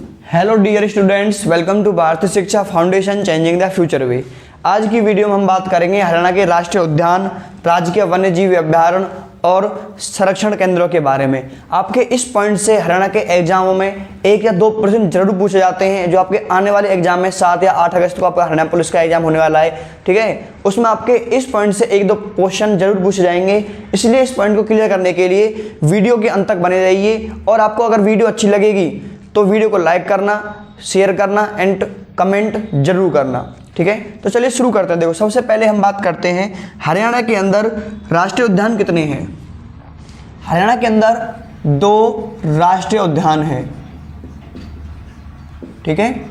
Hello dear students, welcome to Bharatiya Shiksha foundation changing the future way. आज की video में हम बात करेंगे हरियाणा के राष्ट्रीय उद्यान, राजकीय वन्यजीव अभ्यारण्य और संरक्षण केंद्रों के बारे में। आपके इस पॉइंट से हरियाणा के एग्जामों में 1 या 2 प्रश्न जरूर पूछे जाते हैं, जो आपके आने वाले एग्जाम में 7 या 8 अगस्त को आपका हरियाणा पुलिस का एग्जाम होने वाला है। ठीक है, उसमें आपके इस पॉइंट से 1-2 क्वेश्चन जरूर पूछे जाएंगे। इसलिए इस पॉइंट को क्लियर करने के लिए वीडियो के अंत तक बने रहिए। और आपको अगर वीडियो अच्छी लगेगी तो वीडियो को लाइक करना, शेयर करना एंड कमेंट जरूर करना। ठीक है, तो चलिए शुरू करते हैं। देखो, सबसे पहले हम बात करते हैं हरियाणा के अंदर राष्ट्रीय उद्यान कितने हैं। हरियाणा के अंदर 2 राष्ट्रीय उद्यान हैं। ठीक है,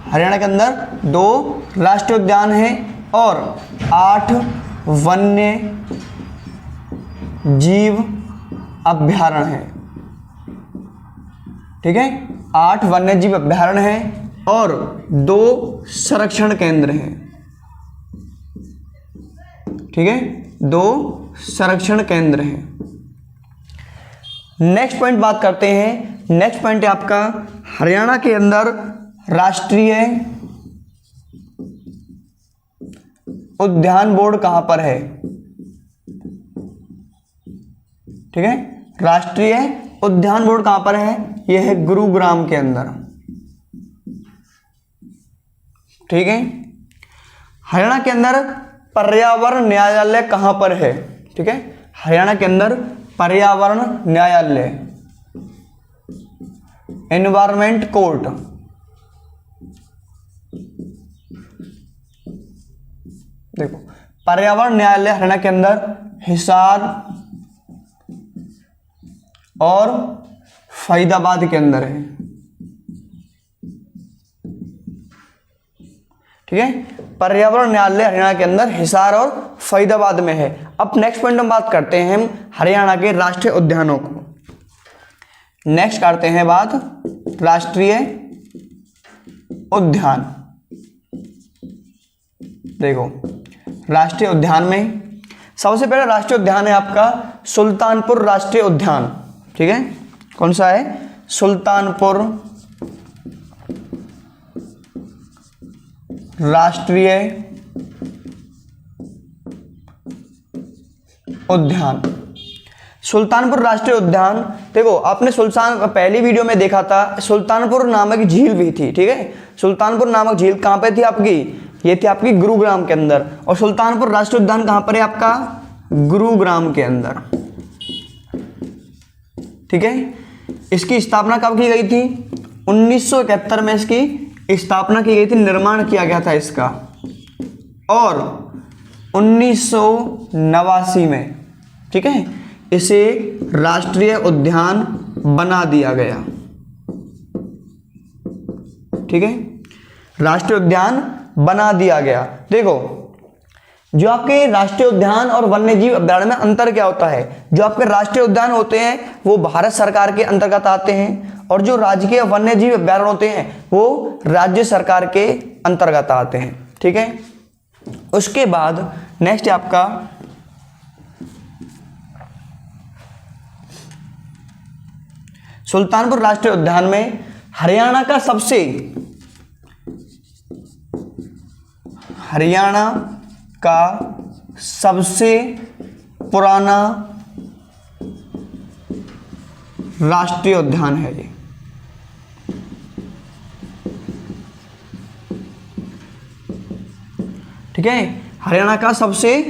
हरियाणा के अंदर 2 राष्ट्रीय उद्यान हैं और 8 वन्य जीव अभ्यारण्य हैं। ठीक है, 8 वन्यजीव अभ्यारण्य हैं और 2 संरक्षण केंद्र हैं। ठीक है, 2 संरक्षण केंद्र हैं। नेक्स्ट पॉइंट बात करते हैं। नेक्स्ट पॉइंट है आपका हरियाणा के अंदर राष्ट्रीय उद्यान बोर्ड कहां पर है। ठीक है, राष्ट्रीय उद्यान बोर्ड कहां पर है, यह है गुरुग्राम के अंदर। ठीक है, हरियाणा के अंदर पर्यावरण न्यायालय कहां पर है। ठीक है, हरियाणा के अंदर पर्यावरण न्यायालय, एनवायरमेंट कोर्ट। देखो, पर्यावरण न्यायालय हरियाणा के अंदर हिसार और फरीदाबाद के अंदर है। ठीक है, पर्यावरण न्यायालय हरियाणा के अंदर हिसार और फरीदाबाद में है। अब नेक्स्ट पॉइंट हम बात करते हैं हम हरियाणा के राष्ट्रीय उद्यानों को। नेक्स्ट करते हैं बात राष्ट्रीय उद्यान। देखो, राष्ट्रीय उद्यान में सबसे पहले राष्ट्रीय उद्यान है आपका सुल्तानपुर राष्ट्रीय उद्यान। ठीक है, कौन सा है, सुल्तानपुर राष्ट्रीय उद्यान। सुल्तानपुर राष्ट्रीय उद्यान, देखो आपने पहली वीडियो में देखा था, सुल्तानपुर नामक झील भी थी। ठीक है, सुल्तानपुर नामक झील कहां पे थी आपकी, ये थी आपकी गुरुग्राम के अंदर। और सुल्तानपुर राष्ट्रीय उद्यान कहां पर है आपका, गुरुग्राम के अंदर। ठीक है, इसकी स्थापना कब की गई थी, 1971 में इसकी स्थापना की गई थी, निर्माण किया गया था इसका। और 1989 में, ठीक है, इसे राष्ट्रीय उद्यान बना दिया गया। ठीक है, राष्ट्रीय उद्यान बना दिया गया। देखो, जो आपके राष्ट्रीय उद्यान और वन्यजीव अभ्यारण्य में अंतर क्या होता है। जो आपके राष्ट्रीय उद्यान होते हैं वो भारत सरकार के अंतर्गत आते हैं, और जो राजकीय वन्यजीव अभ्यारण्य होते हैं वो राज्य सरकार के अंतर्गत आते हैं। ठीक है, उसके बाद नेक्स्ट है आपका सुल्तानपुर राष्ट्रीय उद्यान में हरियाणा का सबसे पुराना राष्ट्रीय उद्यान है ये। ठीक है, हरियाणा का सबसे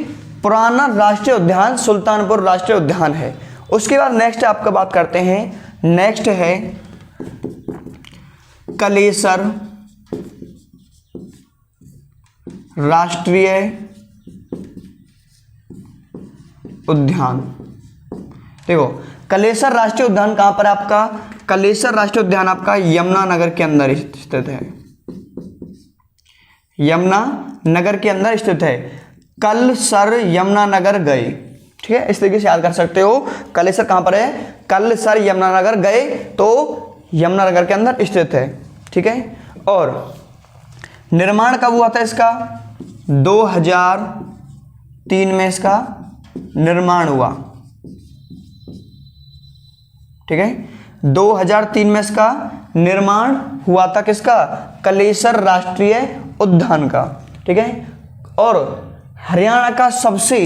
पुराना राष्ट्रीय उद्यान सुल्तानपुर राष्ट्रीय उद्यान है। उसके बाद नेक्स्ट आपका बात करते हैं। नेक्स्ट है कलेसर राष्ट्रीय उद्यान। देखो, कलेसर राष्ट्रीय उद्यान कहां पर है आपका, कलेसर राष्ट्रीय उद्यान आपका यमुनानगर के अंदर स्थित है। यमुनानगर के अंदर स्थित है। कल सर यमुनानगर गए। ठीक है, इस तरीके से याद कर सकते हो। कलेसर कहां पर है, कल सर यमुनानगर गए, तो यमुनानगर के अंदर स्थित है। ठीक है, और निर्माण कब हुआ था इसका, 2003 में इसका निर्माण हुआ। ठीक है, 2003 में इसका निर्माण हुआ था, किसका? कलेसर राष्ट्रीय उद्यान का। ठीक है। और हरियाणा का सबसे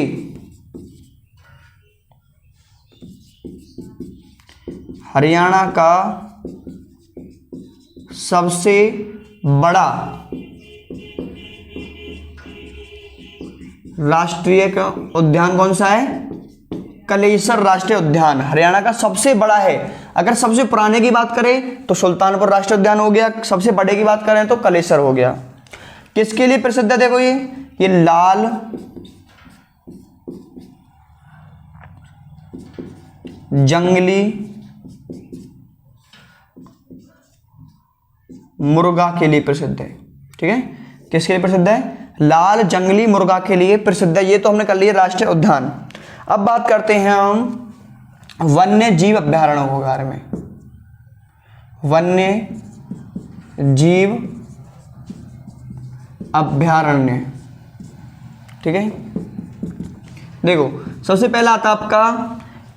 बड़ा राष्ट्रीय उद्यान कौन सा है? कलेसर राष्ट्रीय उद्यान हरियाणा का सबसे बड़ा है। अगर सबसे पुराने की बात करें तो सुल्तानपुर राष्ट्रीय उद्यान हो गया, सबसे बड़े की बात करें तो कलेसर हो गया। किसके लिए प्रसिद्ध है? देखो ये लाल जंगली मुर्गा के लिए प्रसिद्ध है। ठीक है। किसके लिए प्रसिद्ध है? लाल जंगली मुर्गा के लिए प्रसिद्ध है। ये तो हमने कर लिया राष्ट्रीय उद्यान। अब बात करते हैं हम वन्य जीव अभ्यारण्यों के बारे में। वन्य जीव अभ्यारण्य। ठीक है। देखो सबसे पहला आता आपका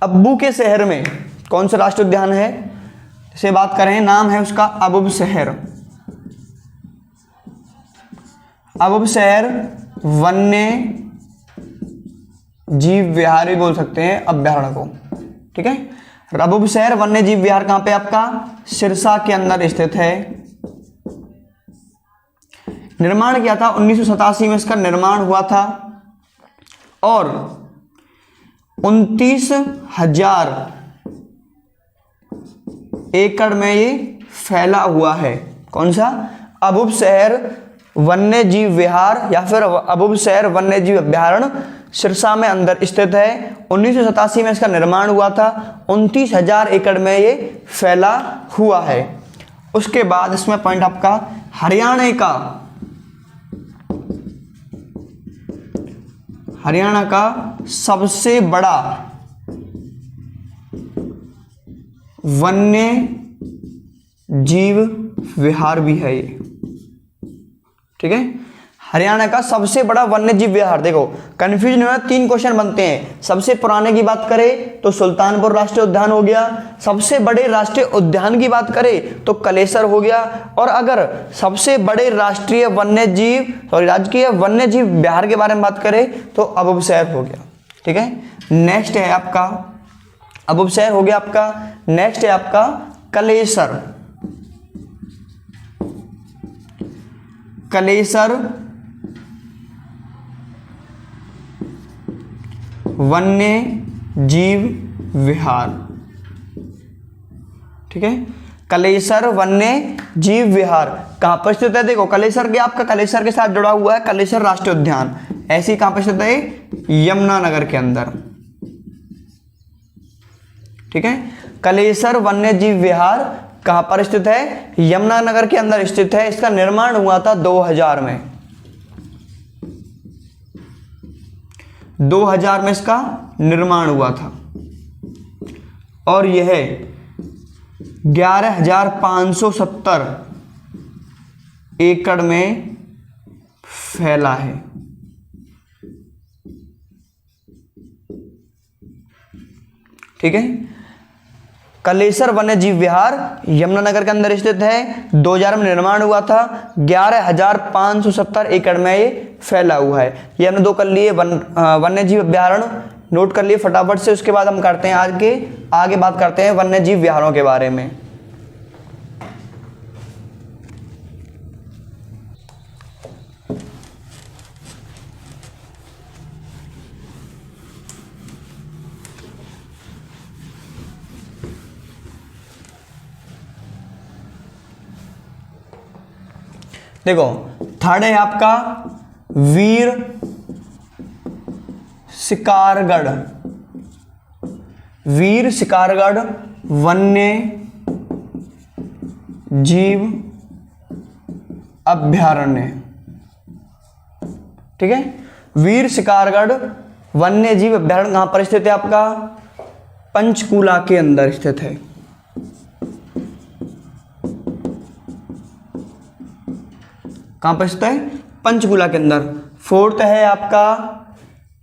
अब्बू के शहर में कौन सा राष्ट्रीय उद्यान है से बात करें, नाम है उसका अबुब शहर। अबुब शहर वन्य जीव विहार भी बोल सकते हैं अभ्यारण्य को। ठीक है। अबुब शहर वन्य जीव विहार कहां पे? आपका सिरसा के अंदर स्थित है। निर्माण किया था 1987 में, इसका निर्माण हुआ था और 29,000 एकड़ में ये फैला हुआ है। कौन सा? अबुब शहर वन्य जीव विहार या फिर अबुब शहर वन्य जीव अभ्यारण्य सिरसा में अंदर स्थित है। 1987 में इसका निर्माण हुआ था। 29,000 एकड़ में ये फैला हुआ है। उसके बाद इसमें पॉइंट आपका हरियाणा का सबसे बड़ा वन्य जीव विहार भी है ये। ठीक है। हरियाणा का सबसे बड़ा वन्य जीव विहार। देखो कंफ्यूजन में 3 क्वेश्चन बनते हैं। सबसे पुराने की बात करें तो सुल्तानपुर राष्ट्रीय उद्यान हो गया, सबसे बड़े राष्ट्रीय उद्यान की बात करें तो कलेसर हो गया, और अगर सबसे बड़े राष्ट्रीय राजकीय वन्य जीव विहार के बारे में बात करें तो अबुब शहर हो गया। ठीक है। नेक्स्ट है आपका अबुब शहर हो गया आपका। नेक्स्ट है आपका कलेसर। कलेसर वन्य जीव विहार। ठीक है। कलेसर वन्य जीव विहार कहां पर स्थित है? देखो कलेसर के आपका कलेसर के साथ जुड़ा हुआ है कलेसर राष्ट्रीय उद्यान। ऐसी कहां पर स्थित है? यमुनानगर के अंदर। ठीक है। कलेसर वन्य जीव विहार कहां पर स्थित है? यमुनानगर के अंदर स्थित है। इसका निर्माण हुआ था 2000 में। 2000 में इसका निर्माण हुआ था और यह 11,570 एकड़ में फैला है। ठीक है। कलेसर वन्य जीव विहार यमुनानगर के अंदर स्थित है। 2000 में निर्माण हुआ था। 11,570 एकड़ में ये फैला हुआ है। ये हमने 2 कर लिए वन्य जीव अभ्यारण्य नोट कर लिए फटाफट से। उसके बाद हम करते हैं आगे बात करते हैं वन्य जीव विहारों के बारे में। देखो थर्ड है आपका वीर शिकारगढ़। वीर शिकारगढ़ वन्य जीव अभ्यारण्य। ठीक है। वीर शिकारगढ़ वन्य जीव अभ्यारण्य कहां पर स्थित है? आपका पंचकूला के अंदर स्थित है। कहां पर स्थित है? पंचकूला के अंदर। फोर्थ है आपका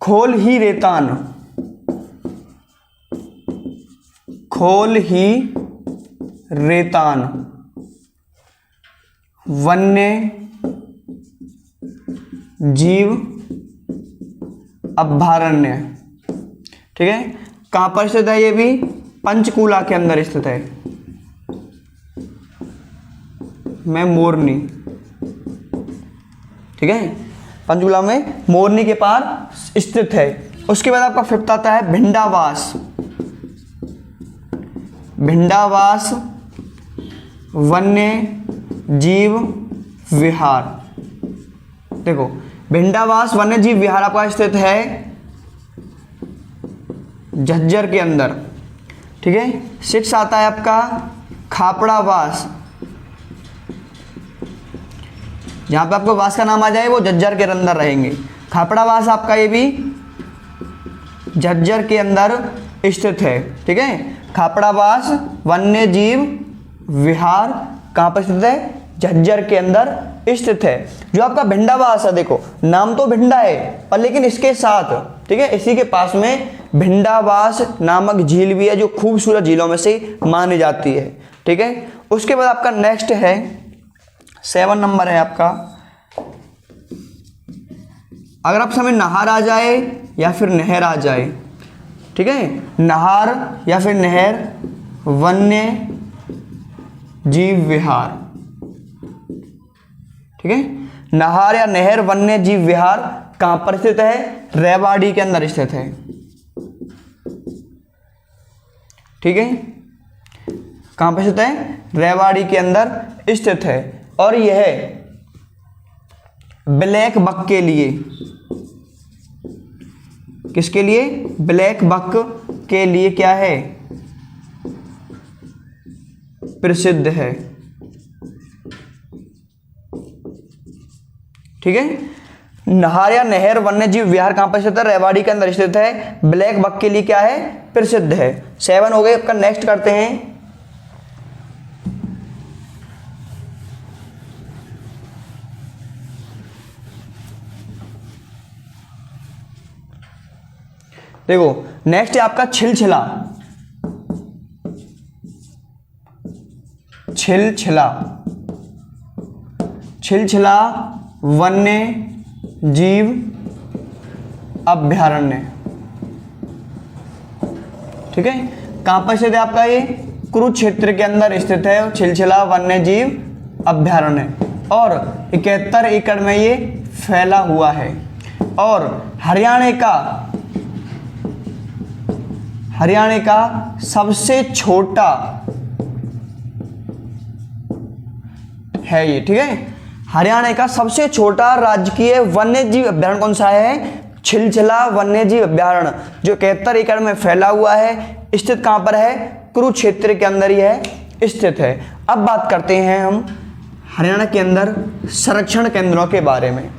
खोल ही रेतान। खोल ही रेतान वन्य जीव अभयारण्य। ठीक है, कहां पर स्थित है? ये भी पंचकूला के अंदर स्थित है, में मोरनी। ठीक है, पंचकूला में मोरनी के पार स्थित है। उसके बाद आपका फिफ्थ आता है भिंडावास। भिंडावास वन्य जीव विहार। देखो, भिंडावास वन्य जीव विहार आपका स्थित है झज्जर के अंदर। ठीक है, सिक्स आता है आपका खापड़ावास। जहां पे आपको वास का नाम आ जाए वो झज्जर के अंदर रहेंगे। खापड़ावास आपका ये भी झज्जर के अंदर स्थित है। ठीक है, खापड़ावास वन्य जीव विहार कहां पर स्थित है? झज्जर के अंदर स्थित है। जो आपका भिंडावास है, देखो नाम तो भिंडा है पर लेकिन इसके साथ, ठीक है, इसी के पास में भिंडावास नामक झील भी है जो खूबसूरत झीलों में से मानी जाती है। ठीक है, उसके बाद आपका नेक्स्ट है 7 नंबर है आपका, अगर आप समय नहर आ जाए या फिर नहर आ जाए। ठीक है, नहर या फिर नहर वन्य जीव विहार। ठीक है, नहर या नहर वन्य जीव विहार कहां पर स्थित है? रेवाड़ी के अंदर स्थित है। ठीक है, कहां पर स्थित है? रेवाड़ी के अंदर स्थित है। और यह ब्लैक बक के लिए, किसके लिए? ब्लैक बक के लिए क्या है? प्रसिद्ध है। ठीक है, नहर या नहर वन्य जीव विहार कहां पर स्थित है? रेवाड़ी के अंदर स्थित है। ब्लैक बक के लिए क्या है? प्रसिद्ध है। 7 हो गए। आपका नेक्स्ट करते हैं देखो, नेक्स्ट है आपका छिलछिला। छिलछिला, छिलछिला वन्य जीव अभयारण्य। ठीक है, कहां पर स्थित है आपका? ये कुरुक्षेत्र के अंदर स्थित है छिलछिला वन्य जीव अभयारण्य। और 71 एकड़ में ये फैला हुआ है। और हरियाणा का सबसे छोटा है ये। ठीक है, हरियाणा का सबसे छोटा राजकीय वन्य जीव अभयारण्य कौन सा है? छिलछिला वन्य जीव अभयारण्य, जो 71 एकड़ में फैला हुआ है। स्थित कहां पर है? कुरुक्षेत्र के अंदर ही है स्थित है। अब बात करते हैं हम हरियाणा के अंदर संरक्षण केंद्रों के बारे में।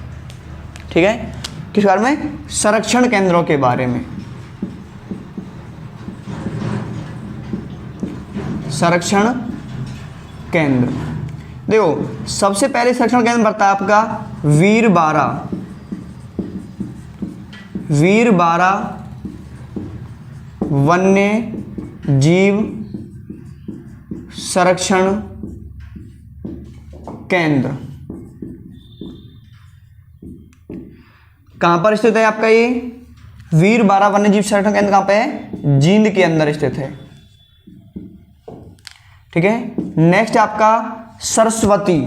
ठीक है, किस बारे में? संरक्षण केंद्रों के बारे में। संरक्षण केंद्र, देखो सबसे पहले संरक्षण केंद्र पड़ता है आपका वीरबारा। वीरबारा वन्य जीव संरक्षण केंद्र कहां पर स्थित है आपका? ये वीरबारा वन्य जीव संरक्षण केंद्र कहां पे है? जींद के अंदर स्थित है। ठीक है, नेक्स्ट आपका सरस्वती।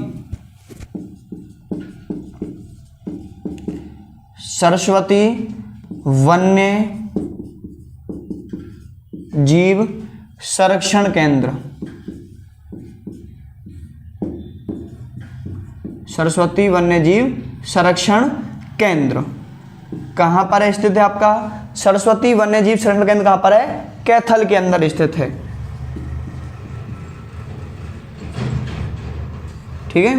सरस्वती वन्य जीव संरक्षण केंद्र। सरस्वती वन्य जीव संरक्षण केंद्र कहां पर स्थित है आपका? सरस्वती वन्य जीव संरक्षण केंद्र कहां पर है? कैथल के अंदर स्थित है। ठीक है,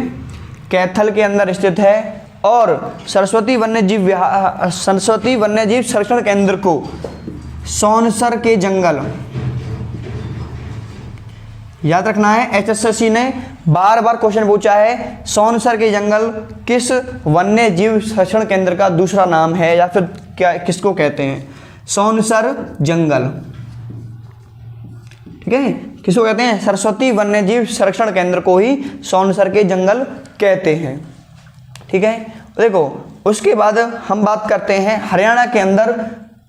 कैथल के अंदर स्थित है। और सरस्वती वन्य जीव संरक्षण केंद्र को सोनसर के जंगल, याद रखना है, एचएसएससी ने बार बार क्वेश्चन पूछा है सोनसर के जंगल किस वन्य जीव संरक्षण केंद्र का दूसरा नाम है या फिर क्या किसको कहते हैं? सोनसर जंगल। ठीक है, किसको कहते हैं? सरस्वती वन्यजीव संरक्षण केंद्र को ही सोनसर के जंगल कहते हैं। ठीक है, देखो उसके बाद हम बात करते हैं हरियाणा के अंदर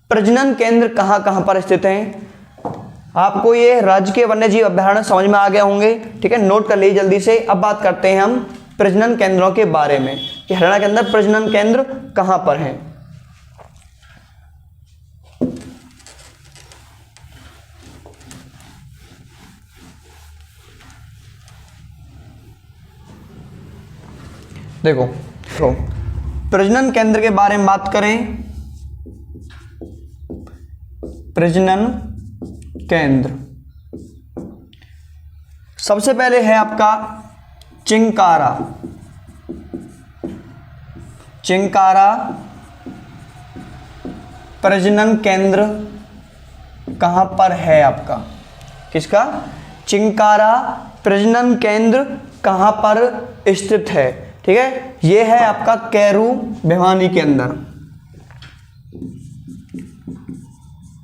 प्रजनन केंद्र कहाँ कहाँ पर स्थित हैं। आपको ये राजकीय वन्यजीव अभयारण्य समझ में आ गए होंगे। ठीक है, नोट कर लीजिए जल्दी से। अब बात करते हैं हम प्रजनन केंद्रों के बारे में कि हरियाणा के अंदर प्रजनन केंद्र कहाँ पर हैं। देखो तो प्रजनन केंद्र के बारे में बात करें, प्रजनन केंद्र सबसे पहले है आपका चिंकारा। चिंकारा प्रजनन केंद्र कहां पर है आपका? किसका? चिंकारा प्रजनन केंद्र कहां पर स्थित है? ठीक है, यह है आपका कैरू भिवानी के अंदर।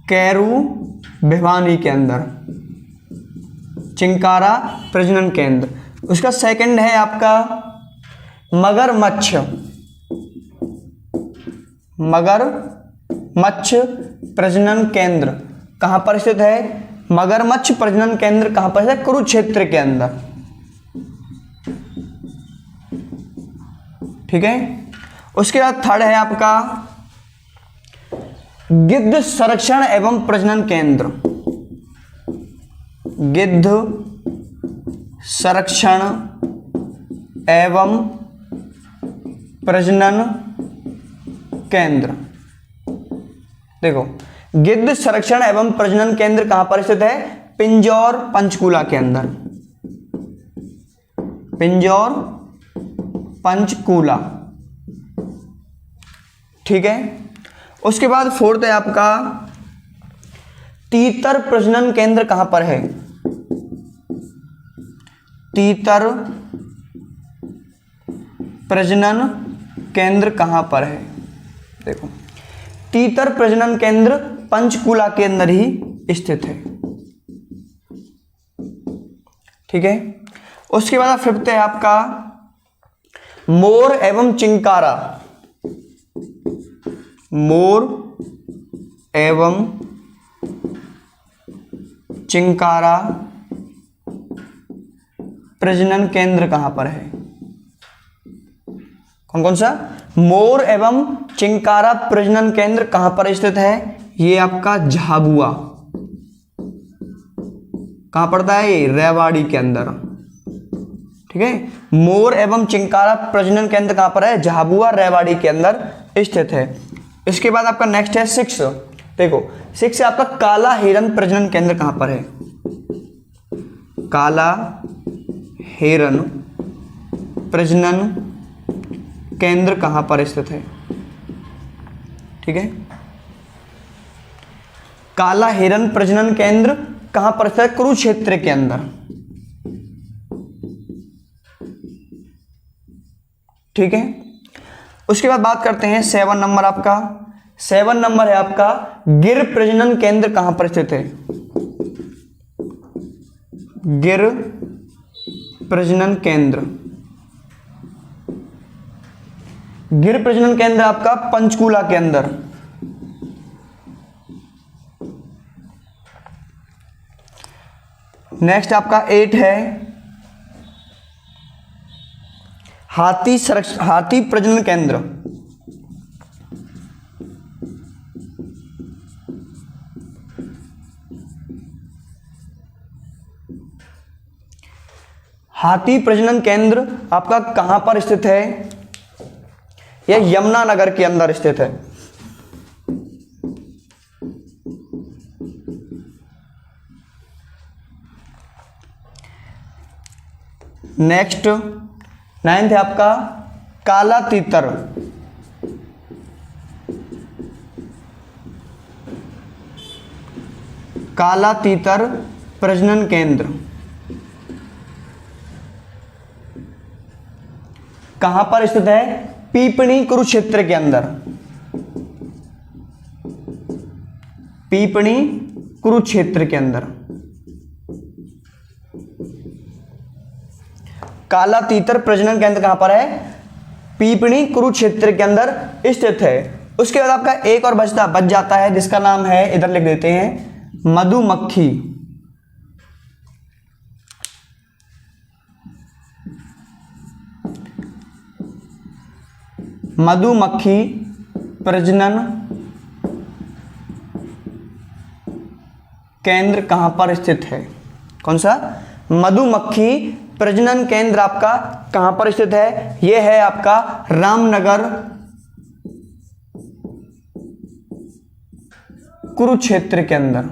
कैरू भिवानी के अंदर चिंकारा प्रजनन केंद्र। उसका सेकंड है आपका मगरमच्छ। मगरमच्छ प्रजनन केंद्र कहां पर स्थित है? मगरमच्छ प्रजनन केंद्र कहां पर है? कुरुक्षेत्र के अंदर। ठीक है, उसके बाद थर्ड है आपका गिद्ध संरक्षण एवं प्रजनन केंद्र। गिद्ध संरक्षण एवं प्रजनन केंद्र। देखो गिद्ध संरक्षण एवं प्रजनन केंद्र कहां पर स्थित है? पिंजौर पंचकूला के अंदर। पिंजौर पंचकूला। ठीक है, उसके बाद फोर्थ है आपका तीतर प्रजनन केंद्र कहां पर है? तीतर प्रजनन केंद्र कहां पर है? देखो तीतर प्रजनन केंद्र पंचकूला के अंदर ही स्थित है। ठीक है, उसके बाद फिफ्थ है आपका मोर एवं चिंकारा। मोर एवं चिंकारा प्रजनन केंद्र कहां पर है? कौन कौन सा? मोर एवं चिंकारा प्रजनन केंद्र कहां पर स्थित है? ये आपका झाबुआ। कहां पड़ता है ये? रेवाड़ी के अंदर। ठीक है, मोर एवं चिंकारा प्रजनन केंद्र कहां पर है? झाबुआ रेवाड़ी के अंदर स्थित है। इसके बाद आपका नेक्स्ट है सिक्स। देखो सिक्स आपका काला हिरन प्रजनन केंद्र कहां पर है? काला हिरन प्रजनन केंद्र कहां पर स्थित है? ठीक है, काला हिरन प्रजनन केंद्र कहां पर स्थित है? कुरुक्षेत्र के अंदर। ठीक है, उसके बाद बात करते हैं 7 नंबर। आपका 7 नंबर है आपका गिर प्रजनन केंद्र कहां पर स्थित है? गिर प्रजनन केंद्र। गिर प्रजनन केंद्र आपका पंचकूला के अंदर। नेक्स्ट आपका 8 है हाथी प्रजनन केंद्र। हाथी प्रजनन केंद्र आपका कहां पर स्थित है? यह यमुनानगर के अंदर स्थित है। नेक्स्ट 9th है आपका काला तीतर। काला तीतर प्रजनन केंद्र कहां पर स्थित है? पीपणी कुरुक्षेत्र के अंदर। पीपणी कुरुक्षेत्र के अंदर। काला तीतर प्रजनन केंद्र कहां पर है? पीपणी कुरुक्षेत्र के अंदर स्थित है। उसके बाद आपका एक और बच जाता है जिसका नाम है, इधर लिख देते हैं, मधुमक्खी। मधुमक्खी प्रजनन केंद्र कहां पर स्थित है? कौन सा? मधुमक्खी प्रजनन केंद्र आपका कहां पर स्थित है? यह है आपका रामनगर कुरुक्षेत्र के अंदर।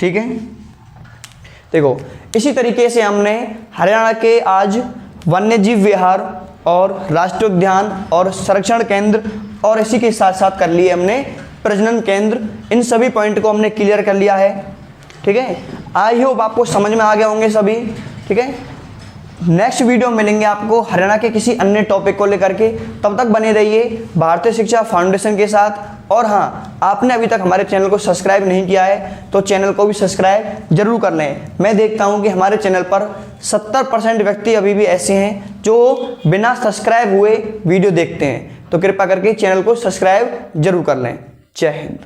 ठीक है, देखो इसी तरीके से हमने हरियाणा के आज वन्य जीव विहार और राष्ट्रीय उद्यान और संरक्षण केंद्र और इसी के साथ साथ कर लिए हमने प्रजनन केंद्र। इन सभी पॉइंट को हमने क्लियर कर लिया है। ठीक है, आई होप आपको समझ में आ गए होंगे सभी। ठीक है, नेक्स्ट वीडियो मिलेंगे आपको हरियाणा के किसी अन्य टॉपिक को लेकर के। तब तक बने रहिए भारतीय शिक्षा फाउंडेशन के साथ। और हाँ, आपने अभी तक हमारे चैनल को सब्सक्राइब नहीं किया है तो चैनल को भी सब्सक्राइब जरूर कर लें। मैं देखता हूं कि हमारे चैनल पर 70% व्यक्ति अभी भी ऐसे हैं जो बिना सब्सक्राइब हुए वीडियो देखते हैं, तो कृपया करके चैनल को सब्सक्राइब जरूर कर लें। जय हिंद।